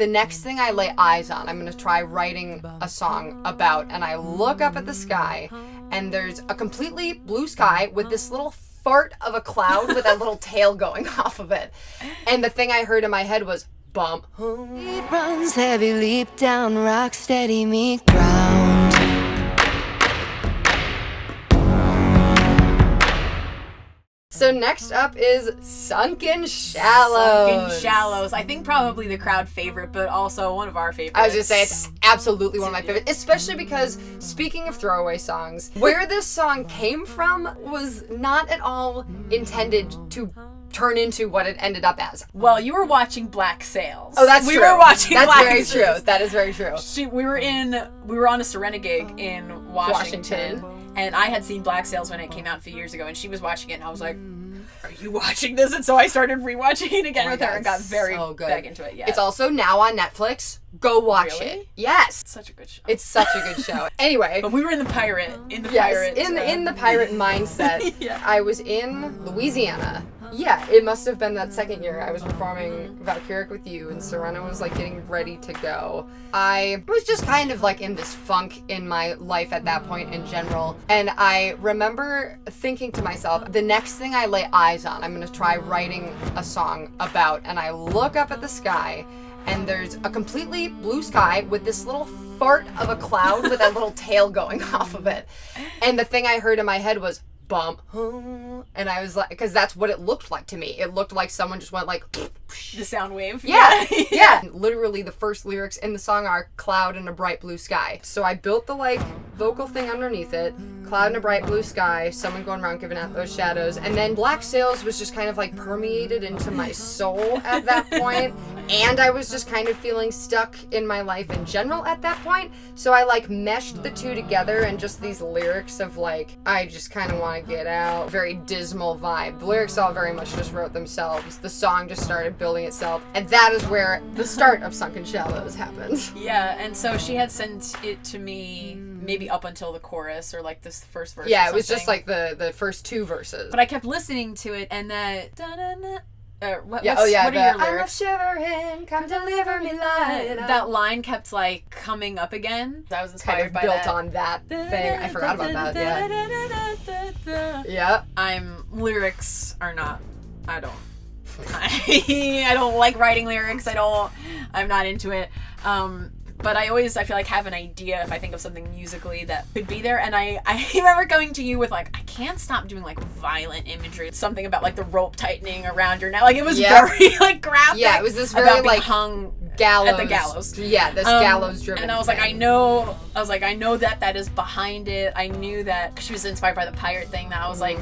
the next thing I lay eyes on, I'm going to try writing a song about, and I look up at the sky, and there's a completely blue sky with this little fart of a cloud with a little tail going off of it. And the thing I heard in my head was, bump. It runs heavy, leap down, rock steady, me ground. So next up is Sunken Shallows. Sunken Shallows. I think probably the crowd favorite, but also one of our favorites. I was just saying, it's absolutely one of my favorites, especially because, speaking of throwaway songs, where this song came from was not at all intended to turn into what it ended up as. Well, you were watching Black Sails. Oh, that's true. We were watching That's Black very Sails. true. That is very true. We were on a Serena gig in Washington. And I had seen Black Sails when it came out a few years ago, and she was watching it, and I was like, are you watching this? And so I started rewatching it again with her and got very back into it. Yeah. It's also now on Netflix. Go watch it. Yes. Such a good show. It's such a good show. Anyway. But we were in the pirate in the pirate mindset. Yeah. I was in Louisiana. Yeah, it must have been that second year. I was performing Valkyric with you, and Serena was like getting ready to go. I was just kind of like in this funk in my life at that point in general. And I remember thinking to myself, the next thing I lay eyes on, I'm going to try writing a song about. And I look up at the sky, and there's a completely blue sky with this little fart of a cloud with a little tail going off of it. And the thing I heard in my head was, bump. And I was like, because that's what it looked like to me. It looked like someone just went like, the sound wave. Yeah. Yeah. Literally the first lyrics in the song are cloud and a bright blue sky. So I built the like vocal thing underneath it, cloud and a bright blue sky, someone going around giving out those shadows. And then Black Sails was just kind of like permeated into my soul at that point. And I was just kind of feeling stuck in my life in general at that point. So I like meshed the two together, and just these lyrics of like, I just kind of want to get out. Very dismal vibe. The lyrics all very much just wrote themselves. The song just started building itself. And that is where the start of Sunken Shallows happened. Yeah, and so she had sent it to me maybe up until the chorus or like this first verse. Yeah, it was just like the first two verses. But I kept listening to it, and that what are your lyrics? I'm shivering, come deliver me light. That line kept like coming up again. I was inspired kind of by built that. on that thing. I forgot about that. Yeah. Lyrics are not. I don't like writing lyrics. I'm not into it. But I feel like have an idea if I think of something musically that could be there. And I remember coming to you with like, I can't stop doing like violent imagery. Something about like the rope tightening around your neck. Like it was very like graphic. Yeah, it was this very about being like hung gallows. At the gallows. Yeah, this gallows driven. And I was like, I know that is behind it. I knew that she was inspired by the pirate thing. That I was like,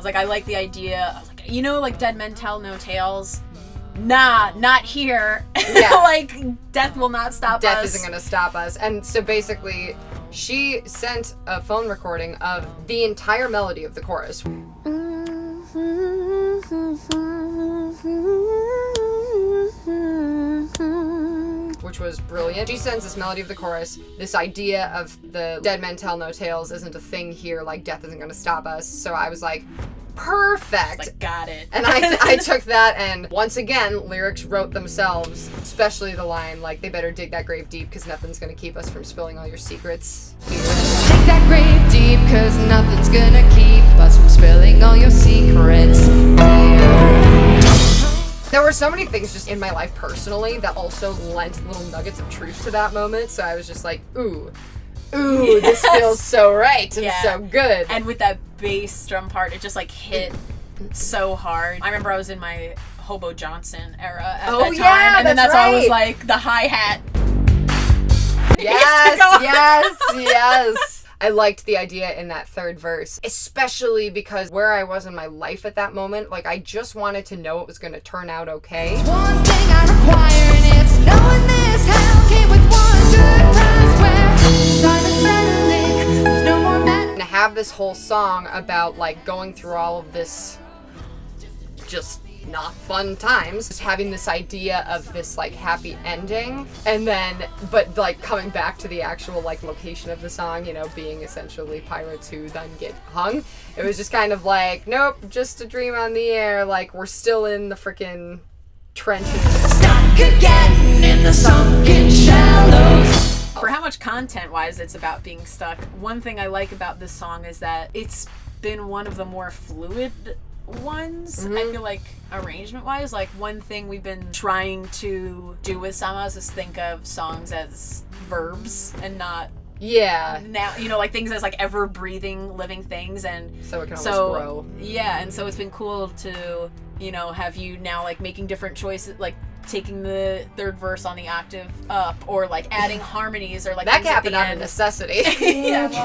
I like the idea. I was like, like Dead Men Tell No Tales. Nah, not here. Yeah. Like, death will not stop us. Death isn't going to stop us. And so basically, she sent a phone recording of the entire melody of the chorus. Which was brilliant. She sends this melody of the chorus, this idea of the Dead Men Tell No Tales isn't a thing here, like death isn't going to stop us. So I was like, perfect. Like, got it. And I took that, and once again, lyrics wrote themselves, especially the line, like, they better dig that grave deep, because nothing's going to keep us from spilling all your secrets. Dig that grave deep, because nothing's going to keep us from spilling all your secrets. There were so many things just in my life personally that also lent little nuggets of truth to that moment, so I was just like, ooh, yes. This feels so right and so good. And with that bass drum part, it just like hit so hard. I remember I was in my Hobo Johnson era at that time, and then that's why I was like the hi-hat. Yes. I liked the idea in that third verse, especially because where I was in my life at that moment, like I just wanted to know it was going to turn out okay. One thing I require, and it's knowing this hell came with one good prize where silence settling with no more men. And to have this whole song about like going through all of this just not fun times, just having this idea of this like happy ending, and then but like coming back to the actual like location of the song, being essentially pirates who then get hung. It was just kind of like, nope, just a dream on the air, like we're still in the freaking trenches. Stop getting in the song content-wise, it's about being stuck. One thing I like about this song is that it's been one of the more fluid ones. I feel like arrangement-wise, like one thing we've been trying to do with samäs is think of songs as verbs and not now, you know, like things as like ever breathing living things, and so it can always grow. Yeah, and so it's been cool to, you know, have you now like making different choices, like taking the third verse on the octave up, or like adding harmonies, or like that things at the happened out of end. necessity.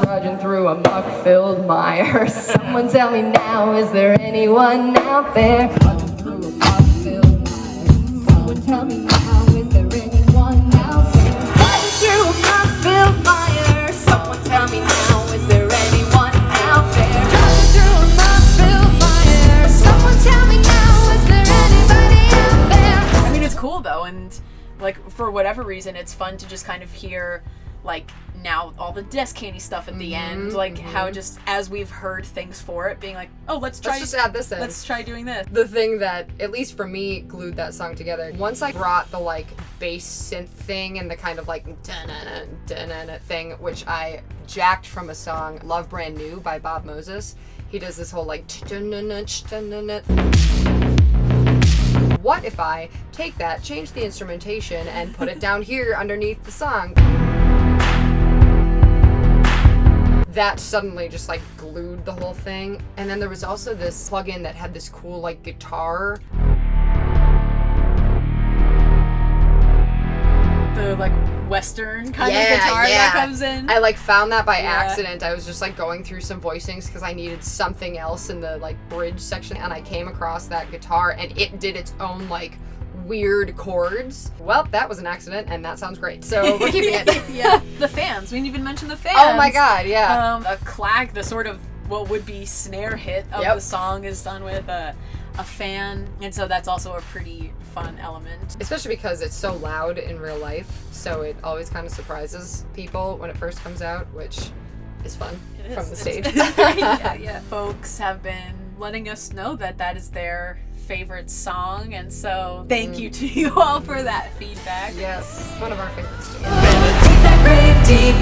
Trudging through a muck-filled mire. Someone tell me now, is there anyone out there? Trudging through a muck-filled mire. Someone tell me now, is there anyone out there? Trudging through a muck-filled mire. Someone tell me now, is there anyone out there? Driving through a mud-filled mire. Someone tell me now, is there anybody out there? I mean, it's cool though, and like for whatever reason, it's fun to just kind of hear like now all the desk candy stuff at the end, like how just as we've heard things for it, being like, oh, let's just add this in. Let's try doing this. The thing that, at least for me, glued that song together, once I brought the like bass synth thing and the kind of like da-na-na, da-na-na thing, which I jacked from a song Love Brand New by Bob Moses. He does this whole like da-na-na, da-na-na. What if I take that, change the instrumentation, and put it down here underneath the song? That suddenly just like glued the whole thing. And then there was also this plugin that had this cool like guitar. The like Western kind of guitar that comes in. I like found that by accident. I was just like going through some voicings because I needed something else in the like bridge section, and I came across that guitar and it did its own like weird chords. Well, that was an accident, and that sounds great. So we're keeping it. Yeah, the fans. We didn't even mention the fans. Oh my god, yeah. A clack, the sort of what would be snare hit of the song is done with a fan, and so that's also a pretty fun element. Especially because it's so loud in real life, so it always kind of surprises people when it first comes out, which is fun from the stage. yeah. Folks have been letting us know that that is their favorite song, and so thank you to you all for that feedback. Yes, one of our favorites too. Grave deep